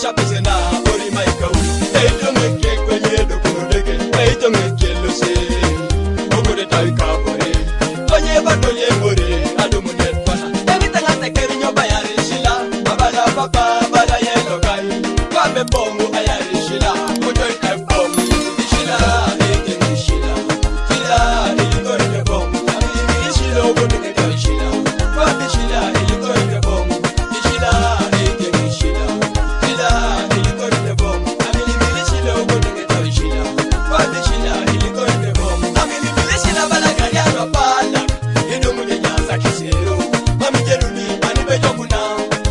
Masha pezena ori maikau Eito meke kwenye dokunodeke Eito meke lose Okode tawi kabore Tonye batonye more Adumu netwana Emitanga tekeri nyoba yari shila Abala papa bala yelo kai Kwabe pongu ayari shila Kutoi pongu yisi shila Eke ni shila Shila ilikori ke pongu Amini shila okode ke tawi shila Kwabe shila ilikori ke pongu Shila eke ni shila Shila ilikori ke pongu Amini shila okode ke tawi shila Kwabe shila ilikori ke pongu Amini shila bala gari arapala Idumu nyasa kisero Mami jeruni anibe jokuna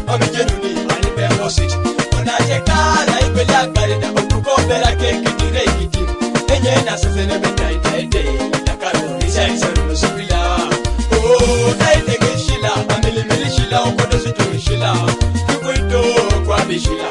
Mami jeruni anibe mosich Unachekala ipelea gari na ukukobera keki tire kiti Enye na sasene benda itaide Yakaro isha isaruno supila Oh, taite gishila Amili shila okodo situ shila Tukuito kwa bishila